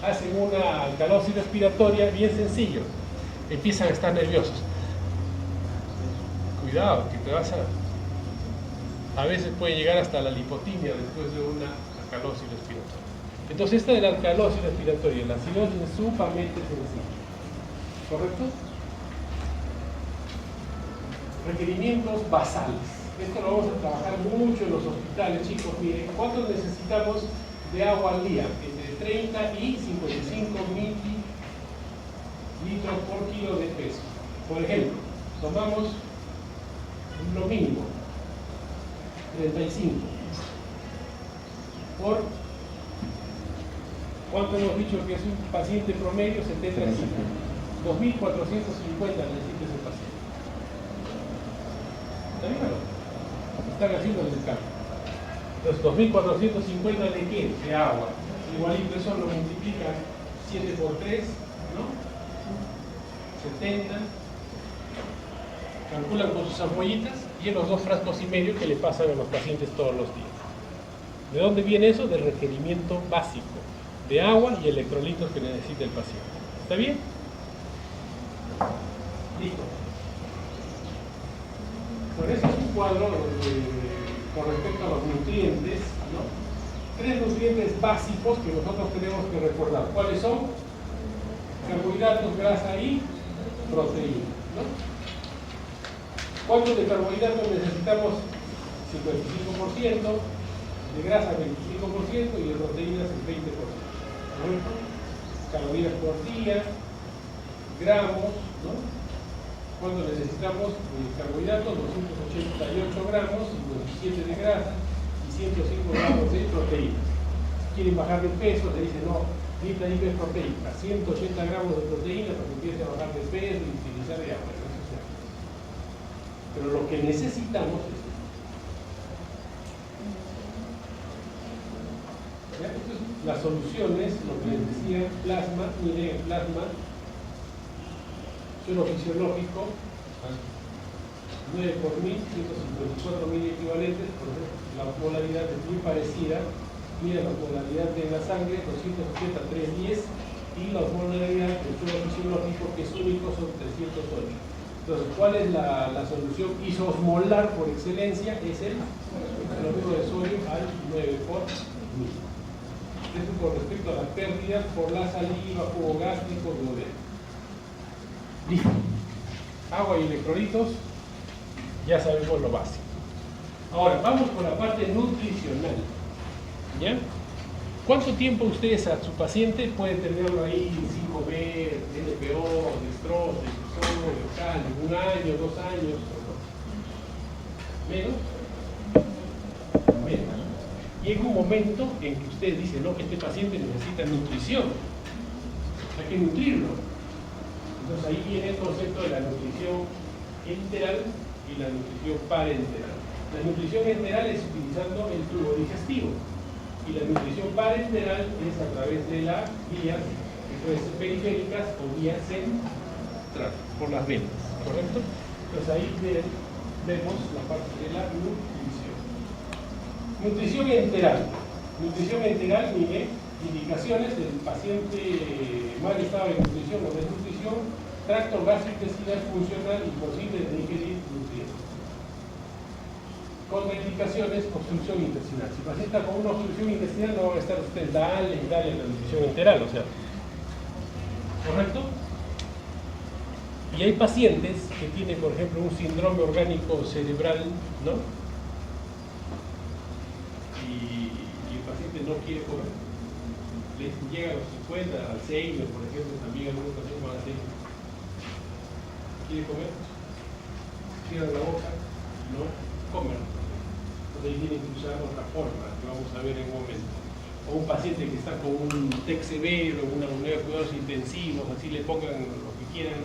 hacen una alcalosis respiratoria bien sencillo. Empiezan a estar nerviosos. Cuidado, que te vas a veces puede llegar hasta la lipotimia después de una alcalosis respiratoria. Entonces esta de la alcalosis respiratoria, la acidosis es sumamente sencilla. ¿Correcto? Requerimientos basales. Esto lo vamos a trabajar mucho en los hospitales, chicos. Miren, ¿cuánto necesitamos de agua al día? Entre 30 y 55 mililitros por kilo de peso. Por ejemplo, tomamos lo mínimo, 35. ¿Por cuánto hemos dicho que es un paciente promedio? 75. 2.450 necesita ese paciente. ¿Está bien o no? Están haciendo el cálculo. Entonces, 2.450 de qué? De agua. Igualito eso lo multiplican 7 por 3, ¿no? 70. Calculan con sus ampollitas y en los 2 frascos y medio que le pasan a los pacientes todos los días. ¿De dónde viene eso? Del requerimiento básico de agua y electrolitos que necesita el paciente. ¿Está bien? Listo. Bueno, ese es un cuadro con respecto a los nutrientes, ¿no? 3 nutrientes básicos que nosotros tenemos que recordar. ¿Cuáles son? Carbohidratos, grasa y proteína, ¿no? ¿Cuánto de carbohidratos necesitamos? 55%, de grasa 25% y de proteínas el 20%. ¿No? Calorías por día, gramos, ¿no? ¿Cuánto necesitamos? Carbohidratos, 288 gramos, 57 de grasa y 105 gramos de proteínas. Quieren bajar de peso, le dicen, no, necesita hiperproteica, 180 gramos de proteína para que empiece a bajar de peso y utilizar de agua. Pero lo que necesitamos es esto. Entonces, las soluciones, lo que les decía, plasma, miren, plasma, suelo fisiológico, 9 por 1000, 154 mil equivalentes, por ejemplo, la osmolaridad es muy parecida. Mira la osmolaridad de la sangre, 280 a 310, y la osmolaridad del suelo fisiológico, que es único, son 308. Entonces, ¿cuál es la solución isosmolar por excelencia? Es el cloruro de sodio al 9 por 1000. Esto con respecto a las pérdidas por la saliva, jugo gástrico, duodeno. Listo. Agua y electrolitos, ya sabemos lo básico. Ahora, vamos con la parte nutricional. ¿Ya? ¿Cuánto tiempo ustedes a su paciente pueden tenerlo ahí sin comer, NPO, dextrosa, glucosa, cal, 1 año, 2 años? ¿Menos? Menos. Llega un momento en que ustedes dicen, no, que este paciente necesita nutrición. Hay que nutrirlo. Entonces ahí viene el concepto de la nutrición enteral y la nutrición parenteral. La nutrición enteral es utilizando el tubo digestivo y la nutrición parenteral es a través de las vías que pueden ser periféricas o vías centrales, por las venas, ¿correcto? Entonces ahí vemos la parte de la nutrición. Nutrición enteral. Nutrición enteral, mire, indicaciones del paciente mal estado de nutrición o desnutrición, tracto gastrointestinal funcional imposible de ingerir nutrientes. Contraindicaciones, obstrucción intestinal. Si el paciente está con una obstrucción intestinal, no van a estar ustedes, dale a la nutrición enteral, o sea, ¿correcto? Y hay pacientes que tienen, por ejemplo, un síndrome orgánico cerebral, ¿no? Y el paciente no quiere comer. Les llega a los 50, Alzheimer, por ejemplo, también algunos pacientes con Alzheimer. ¿Quiere comer? Cierra la boca, no comer. Entonces ahí tienen que usar otra forma, que vamos a ver en un momento. O un paciente que está con un TEC severo, una unidad de cuidados intensivos, así le pongan lo que quieran,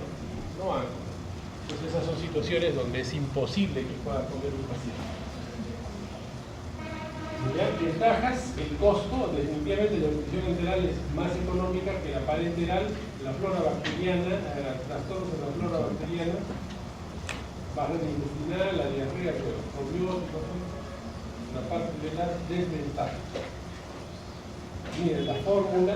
no van a comer. Entonces esas son situaciones donde es imposible que pueda comer un paciente. ¿Ya? Ventajas, el costo, definitivamente la nutrición enteral es más económica que la parenteral, la flora bacteriana, trastornos de la flora bacteriana, barrera intestinal, la diarrea, los probióticos, la parte de las desventajas. Miren, la fórmula,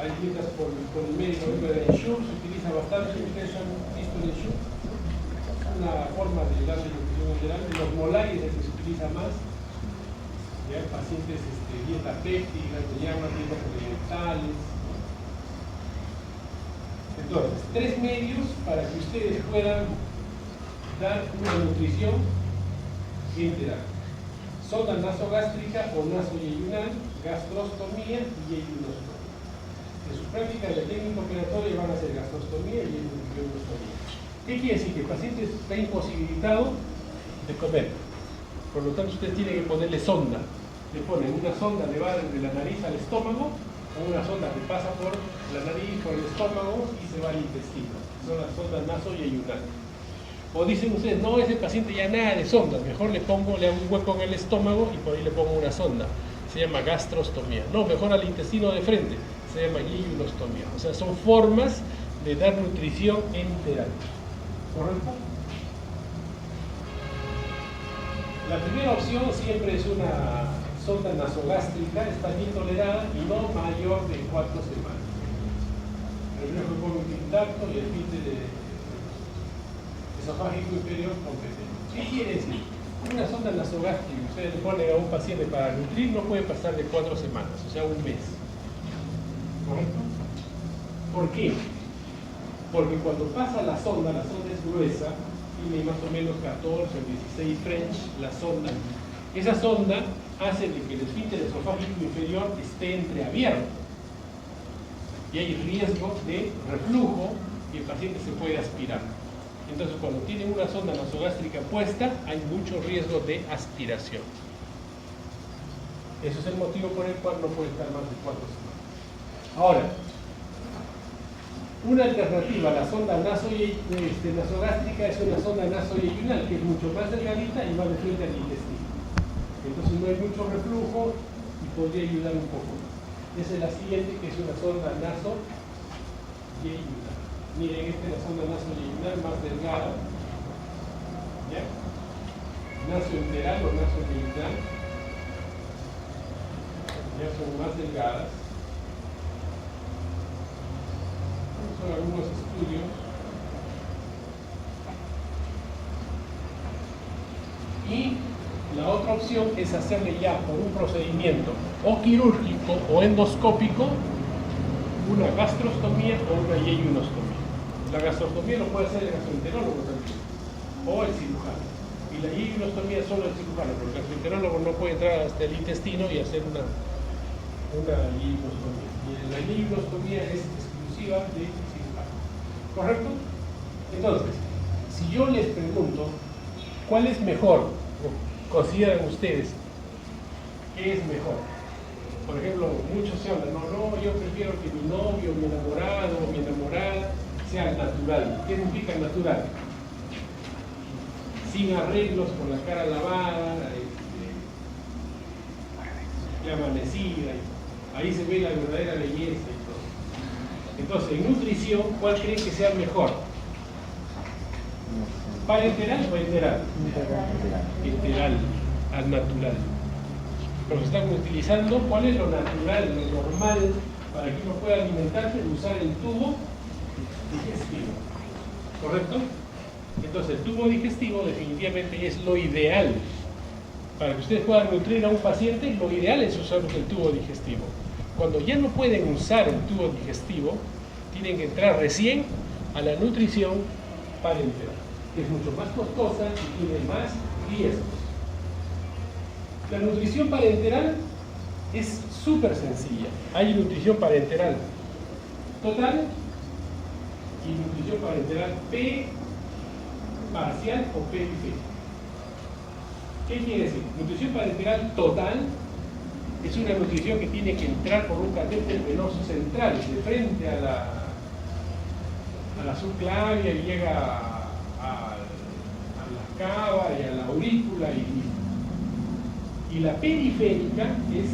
hay dietas por el médico, el Ensure se utiliza bastante, ustedes han visto el Ensure, es una forma de darle nutrición enteral, de los molares es el que se utiliza más. ¿Ya? Pacientes dieta péptica, se llaman dietas alimentales. Entonces, 3 medios para que ustedes puedan dar una nutrición enteral: sonda nasogástrica o nasoyeyunal, gastrostomía y yeyunostomía. En su práctica de la técnica operatoria van a hacer gastrostomía y yeyunostomía. ¿Qué quiere decir? Que el paciente está imposibilitado de comer. Por lo tanto, ustedes tienen que ponerle sonda. Le ponen una sonda, le va desde la nariz al estómago, o una sonda que pasa por la nariz, por el estómago y se va al intestino. Son las sondas nasoyeyunal. O dicen ustedes, no, ese paciente ya nada de sondas, mejor le hago un hueco en el estómago y por ahí le pongo una sonda. Se llama gastrostomía. No, mejor al intestino de frente, se llama yeyunostomía. O sea, son formas de dar nutrición enteral. ¿Correcto? La primera opción siempre es una sonda nasogástrica, está bien tolerada y no mayor de 4 semanas. Primero que pongo un intacto y el esfínter esofágico inferior competente. ¿Qué quiere decir? Una sonda nasogástrica, ustedes le ponen a un paciente para nutrir, no puede pasar de 4 semanas, o sea, un mes. ¿Correcto? ¿Por qué? Porque cuando pasa la sonda es gruesa, tiene más o menos 14 o 16 French la sonda. Esa sonda hace de que el esfínter esofágico inferior esté entreabierto y hay riesgo de reflujo y el paciente se puede aspirar. Entonces, cuando tienen una sonda nasogástrica puesta, hay mucho riesgo de aspiración. Ese es el motivo por el cual no puede estar más de 4 semanas. Ahora, una alternativa a la sonda nasogástrica es una sonda nasoyeyunal, que es mucho más delgadita y va de frente al intestino. Entonces no hay mucho reflujo y podría ayudar un poco más. Esa es la siguiente, que es una sonda nasoyeyunal. Miren, esta es la sonda nasoyeyunal más delgada. ¿Ya? Nasoenteral o nasoyeyunal. Ya son más delgadas. Son algunos estudios. Y la otra opción es hacerle ya por un procedimiento o quirúrgico o endoscópico una gastrostomía o una yeyunostomía. La gastrostomía lo puede hacer el gastroenterólogo también o el cirujano. Y la yeyunostomía es solo el cirujano, porque el gastroenterólogo no puede entrar hasta el intestino y hacer una yeyunostomía. Y la yeyunostomía es exclusiva del cirujano. ¿Correcto? Entonces, si yo les pregunto, ¿cuál es mejor? ¿Consideran ustedes qué es mejor? Por ejemplo, muchos se hablan, no, yo prefiero que mi novio, mi enamorado o mi enamorada sea natural. ¿Qué significa natural? Sin arreglos, con la cara lavada, amanecida, ahí se ve la verdadera belleza y todo. Entonces, en nutrición, ¿cuál creen que sea mejor? ¿Parenteral o enteral? Enteral, al natural. Pero se están utilizando, ¿cuál es lo natural, lo normal para que uno pueda alimentarse? Usar el tubo digestivo. ¿Correcto? Entonces, el tubo digestivo definitivamente es lo ideal. Para que ustedes puedan nutrir a un paciente, lo ideal es usar el tubo digestivo. Cuando ya no pueden usar el tubo digestivo, tienen que entrar recién a la nutrición parenteral, que es mucho más costosa y tiene más riesgos. La nutrición parenteral es súper sencilla. Hay nutrición parenteral total y nutrición parenteral P parcial o periférica. ¿Qué quiere decir? Nutrición parenteral total es una nutrición que tiene que entrar por un catéter venoso central, de frente a la subclavia y llega a la cava y a la aurícula y la periférica es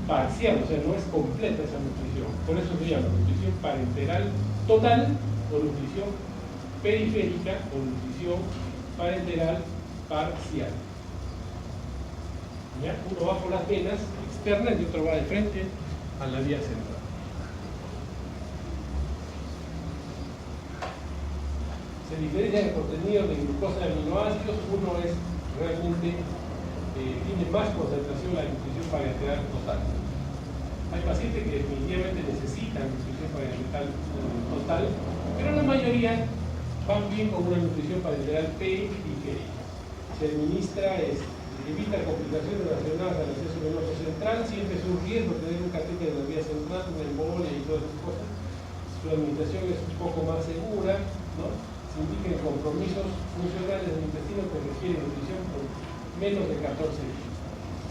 parcial, o sea, no es completa esa nutrición. Por eso se llama nutrición parenteral total o nutrición periférica o nutrición parenteral parcial. ¿Ya? Uno va por las venas externas y otro va de frente a la vía central. Se diferencia el contenido de glucosa de aminoácidos. Uno es realmente tiene más concentración la nutrición parenteral total. Hay pacientes que definitivamente necesitan nutrición parenteral total, pero la mayoría van bien con una nutrición parenteral periférica. Se administra, evita complicaciones relacionadas al acceso venoso central. Siempre es un riesgo tener un catéter de la vía central, una embolia y todas esas cosas. Su administración es un poco más segura, ¿no? Se indican compromisos funcionales del intestino que requieren nutrición por menos de 14 días.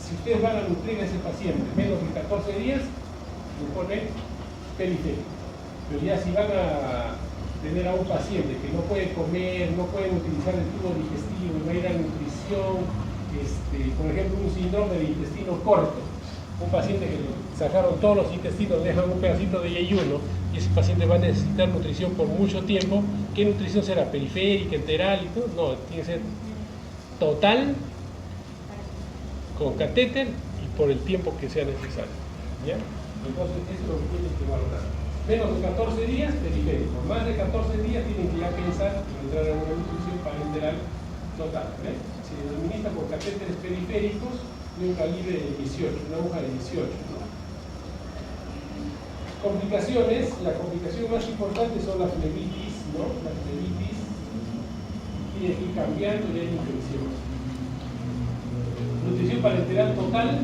Si ustedes van a nutrir a ese paciente menos de 14 días, le ponen periférico. Pero ya si van a tener a un paciente que no puede comer, no pueden utilizar el tubo digestivo y va a ir a nutrición, por ejemplo, un síndrome de intestino corto, un paciente que le sacaron todos los intestinos, dejan un pedacito de yeyuno, y ese paciente va a necesitar nutrición por mucho tiempo. ¿Qué nutrición será? ¿Periférica, enteral y todo? No, tiene que ser total, con catéter y por el tiempo que sea necesario. ¿Ya? Entonces, eso es lo que tienes que valorar. Menos de 14 días, periférico. Más de 14 días tienen que ya pensar en entrar a una nutrición parenteral total. ¿Ves? Se administra por catéteres periféricos de un calibre de 18, una aguja de 18. ¿No? Complicaciones. La complicación más importante son las flebitis, ¿no? La flebitis tiene que ir cambiando y hay infección. Nutrición parenteral total,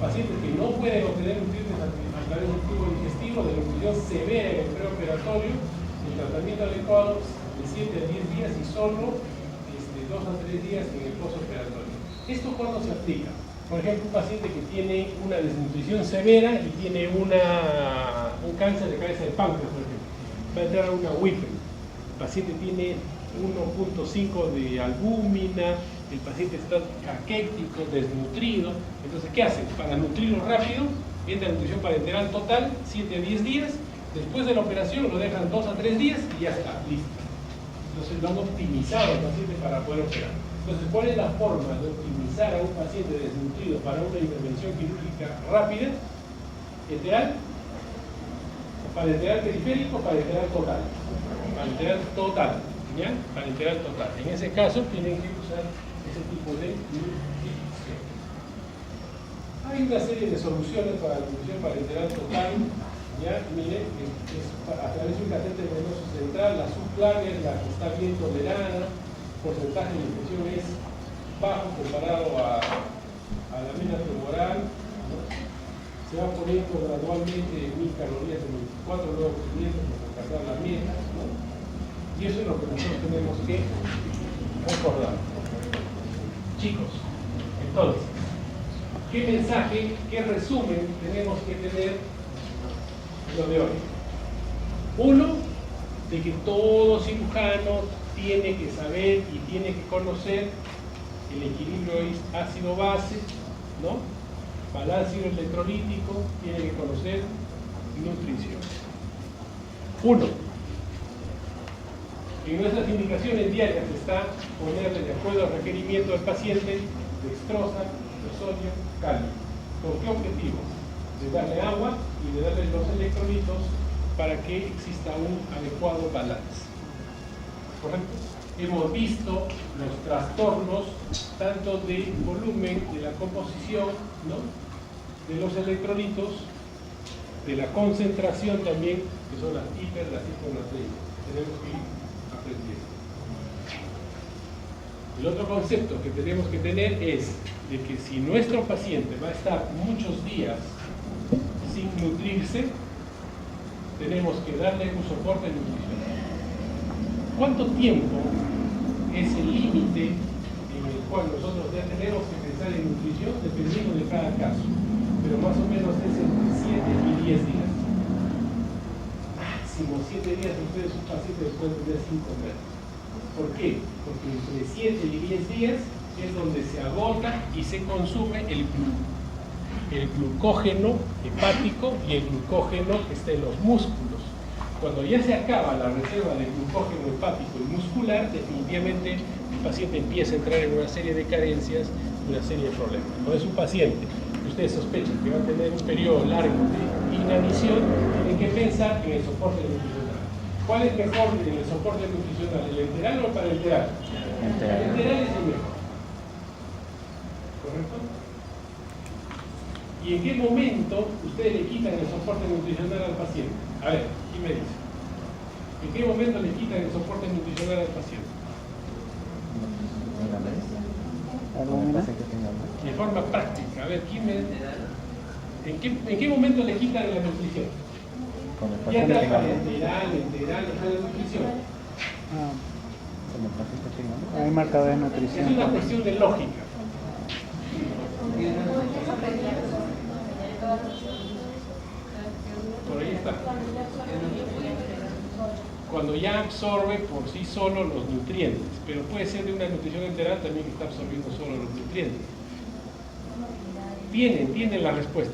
pacientes que no pueden obtener nutrientes a través del tubo digestivo, de nutrición severa en el preoperatorio, el tratamiento adecuado de 7 a 10 días y solo 2 a 3 días en el postoperatorio. ¿Esto cuándo se aplica? Por ejemplo, un paciente que tiene una desnutrición severa y tiene un cáncer de cabeza de páncreas, por ejemplo, va a entrar a una WIPE. El paciente tiene 1.5 de albúmina, el paciente está caquético, desnutrido. Entonces, ¿qué hacen? Para nutrirlo rápido, entra nutrición parenteral total, 7 a 10 días. Después de la operación lo dejan 2 a 3 días y ya está, listo. Entonces lo han optimizado al paciente para poder operar. Entonces, ¿cuál es la forma de optimizar a un paciente desnutrido para una intervención quirúrgica rápida? Enteral, parenteral periférico, parenteral total. Parenteral total, ¿ya? Parenteral total. En ese caso tienen que usar ese tipo de nutrición. Hay una serie de soluciones para la nutrición parenteral total. Ya, miren, a través de un catéter venoso central, la subclavia es la que está bien tolerada, el porcentaje de infección es bajo comparado a la vena femoral, ¿no? Se va poniendo gradualmente 1000 calorías en 24 nuevos clientes para alcanzar la meta, ¿no? Y eso es lo que nosotros tenemos que recordar. Chicos, entonces, ¿qué mensaje, qué resumen tenemos que tener lo de hoy? Uno, de que todo cirujano tiene que saber y tiene que conocer el equilibrio ácido-base, ¿no? Balance electrolítico, tiene que conocer nutrición. Uno, en nuestras indicaciones diarias está ponerle de acuerdo al requerimiento del paciente dextrosa, sodio, calio. ¿Con qué objetivo? De darle agua y de darle los electrolitos para que exista un adecuado balance. ¿Correcto? Hemos visto los trastornos tanto de volumen, de la composición, ¿no? De los electrolitos, de la concentración también, que son las hiper, las hiponatremias. Tenemos que ir aprendiendo. El otro concepto que tenemos que tener es de que si nuestro paciente va a estar muchos días sin nutrirse, tenemos que darle un soporte nutricional. ¿Cuánto tiempo es el límite en el cual nosotros ya tenemos que pensar en nutrición dependiendo de cada caso? Pero más o menos es entre 7 y 10 días. Máximo 7 días ustedes un paciente les pueden tener sin comer. ¿Por qué? Porque entre 7 y 10 días es donde se agota y se consume el glucógeno hepático y el glucógeno que está en los músculos. Cuando ya se acaba la reserva de glucógeno hepático y muscular, definitivamente el paciente empieza a entrar en una serie de carencias y una serie de problemas. No es un paciente que ustedes sospechan que va a tener un periodo largo de inanición, tienen que pensar en el soporte nutricional. ¿Cuál es mejor en el soporte nutricional? ¿El enteral o el parenteral? El enteral es el mejor. ¿Correcto? ¿Y en qué momento ustedes le quitan el soporte nutricional al paciente? A ver, ¿quién me dice? ¿En qué momento le quitan el soporte nutricional al paciente? De forma práctica. A ver, ¿quién me... ¿En qué momento le quitan la nutrición? Ya está enteral, la nutrición. Hay marcado de nutrición. Es una cuestión de lógica. Por ahí está. Cuando ya absorbe por sí solo los nutrientes, pero puede ser de una nutrición enteral también que está absorbiendo solo los nutrientes. Tienen la respuesta.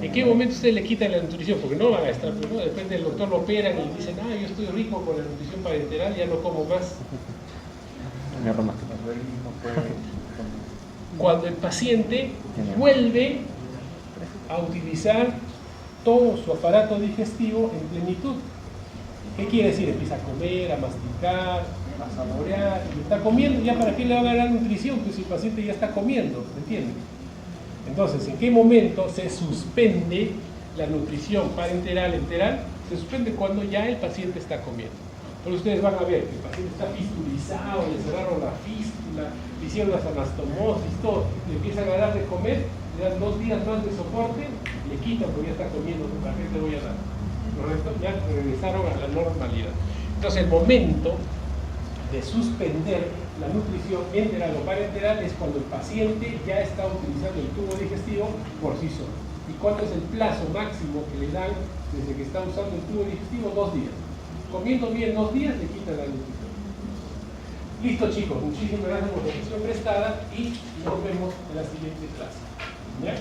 ¿En qué momento ustedes le quitan la nutrición? Porque no van a estar, ¿no? De repente el doctor lo operan y dicen, yo estoy rico con la nutrición parenteral, ya no como más. Cuando el paciente vuelve a utilizar todo su aparato digestivo en plenitud. ¿Qué quiere decir? Empieza a comer, a masticar, a saborear, y está comiendo. ¿Ya para qué le van a dar nutrición? Pues si el paciente ya está comiendo, ¿me entienden? Entonces, ¿en qué momento se suspende la nutrición parenteral, enteral? Se suspende cuando ya el paciente está comiendo. Pero ustedes van a ver que el paciente está fistulizado, le cerraron la fístula, le hicieron las anastomosis, todo, le empiezan a dar de comer, le dan 2 días más de soporte, le quitan porque ya está comiendo, ¿para qué te voy a dar? ¿Correcto? Ya regresaron a la normalidad. Entonces el momento de suspender la nutrición enteral o parenteral es cuando el paciente ya está utilizando el tubo digestivo por sí solo. ¿Y cuál es el plazo máximo que le dan desde que está usando el tubo digestivo? 2 días. Comiendo bien 2 días le quitan la nutrición. Listo, chicos, muchísimas gracias por la atención prestada y nos vemos en la siguiente clase. ¿Ya?